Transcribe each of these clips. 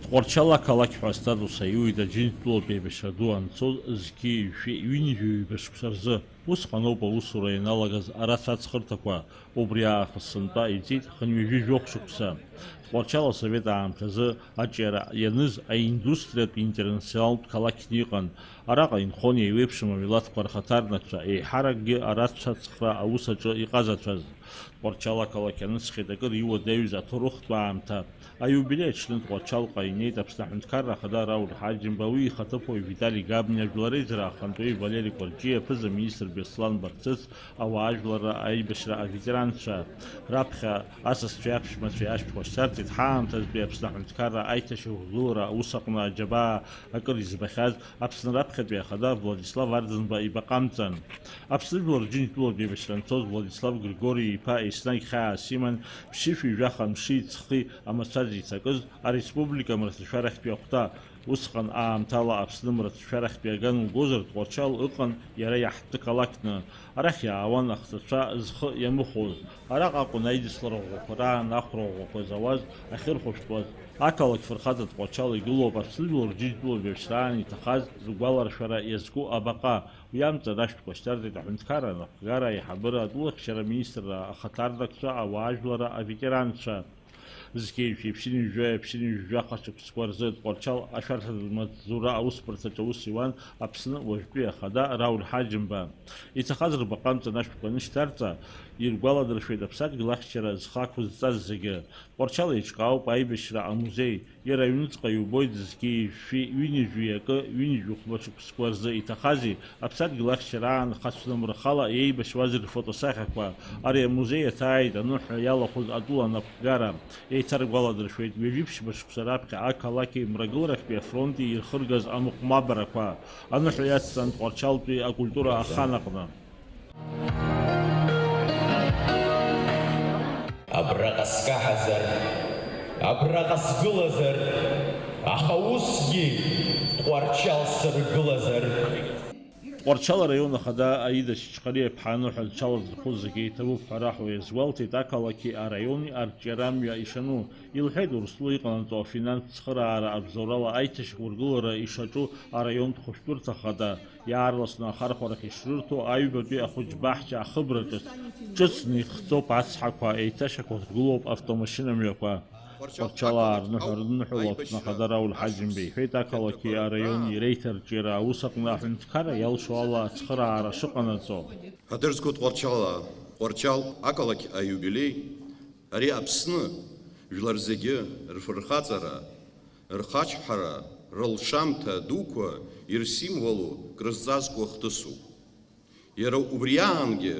Ткуарчал ქალაქი სტატუსა იუიდა ჯინტლობების დუანცო ზგი ვინიჯუიბეს ხსარზე უსხანობა უსურე ნალაგაზ არაცაცხრთაკვა ობრია ხსნდა იცით ხნიჟი ჟოხშუქსა Ткуарчал совета ამთაზე აჭერა იანыз აინდუსტრია ინტერნაციონალ ქალაქი იყო араqa ინხონი ვებშმა ვილათ ყარხათარნაცა ჰარაგი არაცაცხრა აუსაჭო იყაზაცვაზ Ткуарчал ქალაქიანს ხედაკ რივო დევიზა თოროხტვა ამთა აიუბილე член Ткуарчал ყაინე დაფსტაჰნქარა ხდა რაულ ჰაჯიმბავი ხათოფოი ვიტალი გაბნიაჯლარე ზრახანტოი ვალერი ყორჯია ფზ მინისტр ბესლან ბარცეს ავაჯლარა აიბშრა ветеранша რაფხა ასას ჩაფშმა ჩაშფოშარტით ჰამთაზ ბესლაჰნქარა აითაში ღურა უსაყნა ჯაბა აკრის ბახაზ აფსნრაფხები ხდა ვლადისლავ ვარძნბა იბაყამცან აფსნბლორ ჯინტლოგი ბესლანცოს ვლადისლავ გრიგორი იფა ისნაი ხა სიმან ფშიფი ჟახან შიცხი ამასაძიცაკოს არესპუბლიკა მრს შარახბია ხდა უსხან ამთალა აფსნმრს შარახბიაგან გოზერ Ткуарчал იყვან იარა იჰტ ქალაქნა არახია ავან ახსა ზხ ямუხო араqa ყუნაიდისლრო ხორა ნახრო ყოზავაზ ახერ ხოშტვაზ აკალაკ ფერხადა Ткуарчал იგლობა სლბლორ ჯიჯლობებს რანი თახაზ ზუგვალარ შარა იესკუ აბაყა ვიამცა დაშტყო შტარდი და ჰუნთქარა გარაი ჰაბრა დულახ შარა მინისტრ ახათარდაკსა ავაჯლარა ветеранша ზგეიფი ფშინი ჟახაშ სკვარზე Ткуарчал აშართმაზურა აუსპრცაჭ უსივან აფსნა ვოშბია ხადა რაულ ჰაჯიმბა იცახაზრ ბაყამცა ნაშფკანი შტარცა ირგვალადრ შვედაფსად გლახშერა ზხაკუზ წაზეგე Ткуарчал იჭყაო პაიბიშრა ამუზეი იერა ვინუწყაი უბოიძგი ვინიჟიაკ ვინიჟუხბაშ სკვარზე ითახაზი აფსად გლახშერან ხასნომრ ხალა ეიბაშ ვაზირ ფოტოსახაკვა არი მუზეი თაიდა ნუ იალა ხუზ ადულანა გარა ეთარგვალადრ შვედ ვიჟიფშ ბაშხსარაფკა აკალაკი მრაგლრახბია ფრონტი ირხრგაზ ამუყმაბრაკვა ანუ ხიასთან Ткуарчал პი აკულტურა ახანაყნა Абрaqasqa hazar Абрaqasgылазар аха усгьы Ткуарчал сыргылазар Ткуарчал района хада аида чичқариев ҳану ҳалчал хузги табу фараҳу езвалти такалаки райони арчерамия ишану илҳед урслу иқанто финанс хара абзорала айташ ургулара ишачу район хуштурта хада яарласна хархора хишрурто айбаби ахуж бахча хыбрачс чсни хцо пасхаква айташа гулоп автомашинамияква Ткуарчалар нухрнухлот нахадараул хаджимби фетакалаки райони рейтер ҷера усақна хунткара ялшуала цхра арашуқанацо Хадерску Ткуарчал акалаки аюбилей ари Аԥсны жәларзегьы рфырхаҵара рхаҷҳара рылшамҭа дуқәа ирсимволу крызҵазкуа хҭысуп иара убри аангьы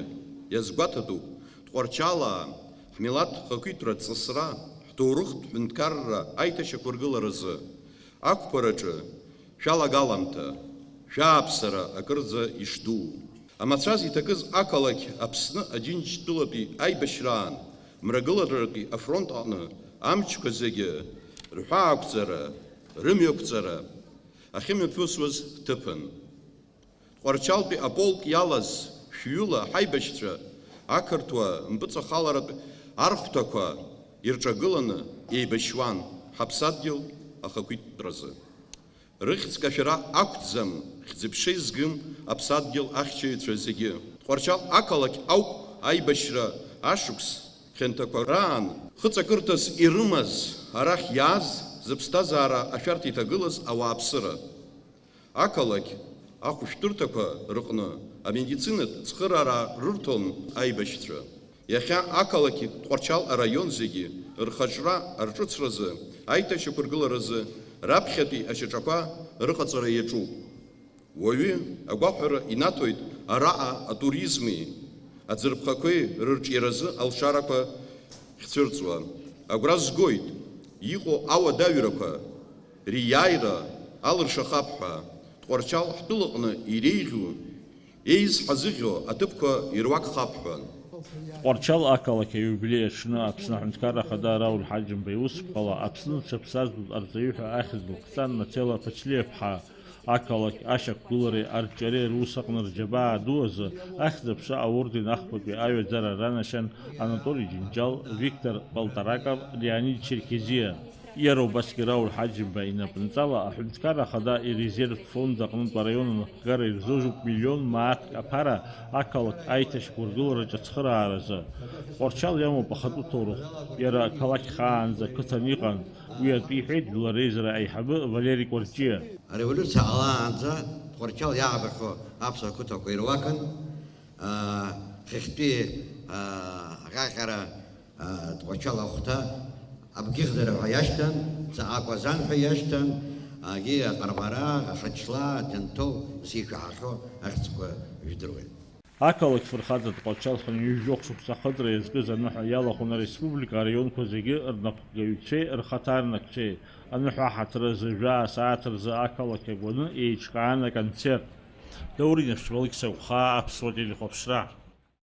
иазгәаҭатәуп Ткуарчалаа ҳмилаҭ хақәиҭра ҵысра ҳҭоурыхтә ҳәынҭқарра аиҭашьақәыргыларазы ақәԥараҿы шәалагаламҭа шәааԥсара акырӡа ишдуу амацәаз иҭакыз ақалақь Аԥсны аџьынџьтәылатәи аибашьраан мрагыларатәи афронт аҟны амчқәа зегьы рҳәаақәҵара рымҩақәҵара ахьымҩаԥысуаз ҭыԥын Ткуарчалтәи аполк иалаз шәҩыла ҳаибашьцәа ақырҭуа мпыҵахаларатә архәҭақәа ирҿагыланы еибашьуан ҳаԥсадгьыл ахақәиҭтәразы рыхьӡ кашәара ақәӡам хьӡыԥшеи згым аԥсадгьыл ахьчаҩцәа зегьы Ткуарчал ақалақь ауп аибашьра ашықәс хьанҭақәа раан хыҵакырҭас ирымаз арахь иааз зыԥсҭазаара ашәарҭ иҭагылаз ауааԥсыра ақалақь ахәышәтәырҭақәа рыҟны амедицинатә цхыраара рырҭон аибашьцәа иахьа ақалақь Ткуарчал араион зегьы рхаҿра арҿыцразы аиҭашьақәыргыларазы раԥхьатәи ашьаҿақәа рыҟаҵара иаҿуп уаҩы агәаҳәара инаҭоит араҟа атуризми аӡырԥхақәеи рырҿиаразы алшарақәа хьцәырҵуа агәра згоит иҟоу ауадаҩрақәа риааира алыршахап ҳәа Ткуарчал ҳтәылаҟны иреиӷьу еизҳазыӷьо аҭыԥқәа ируакхап ҳәа Ткуарчал акалақь аиубилеи аҽны Аԥсны аҳәынҭқарра ахада рауль ҳаџьымба иусԥҟала Аԥсны дшаԥсазтәыз арҵаҩы ҳәа ахьӡ Лухсан Нацела Ԥачлиаԥҳа ақалақь ашьақәгылареи арҿиареи русаҟны рџьабаа ду азы ахьӡ-аԥша аорден ахԥатәи аҩаӡара ранашьан Анатолий Џьынџьал, Виктор Полтораков, Леонид Черкезиа. Иара убасгьы Рауль Ҳаџьымба инапынҵала аҳәынҭқар ахада ирезервтә фонд аҟнытә араион анхгара ирзыжуп миллион маатк аԥара ақалақь аиҭашьақәыргылараҿ ацхырааразы. Ткуарчал иамоуп ахатәы ҭоурых, иара ақалақь хаанӡа ақыҭан иҟан. Уи атәы иҳәеит Жәлар Реизара аиҳабы Валери Кәарҷиа. Ареволюциа ҟалаанӡа Ткуарчал иаабахьоу аԥсуа ақыҭақәа ируакын, хыхьтәи аҟаҟьара Ткуарчал ахәҭа абгьыхдара ҳәа иашьҭан, ҵаҟа Кәазан ҳәа иашьҭан, агьи аҟармара, ахачлаа, аҭынҭоу зишәаҳахьоу ахьӡқәа жәдыруеит. Ақалақь фырхаҵа Ткуарчал хынҩажәжәох шықәса ахыҵра иазкыз аныҳәа иалахәын ареспублика араионқәа зегьы рнапхгаҩцәеи рхаҭарнакцәеи аныҳәа аҳаҭыразы жәаа-сааҭ рзы ақалақь агәаны еиҿкаан аконцерт. Даурин Ашәвалик Саухаа, Аԥсуа телехәаԥшра.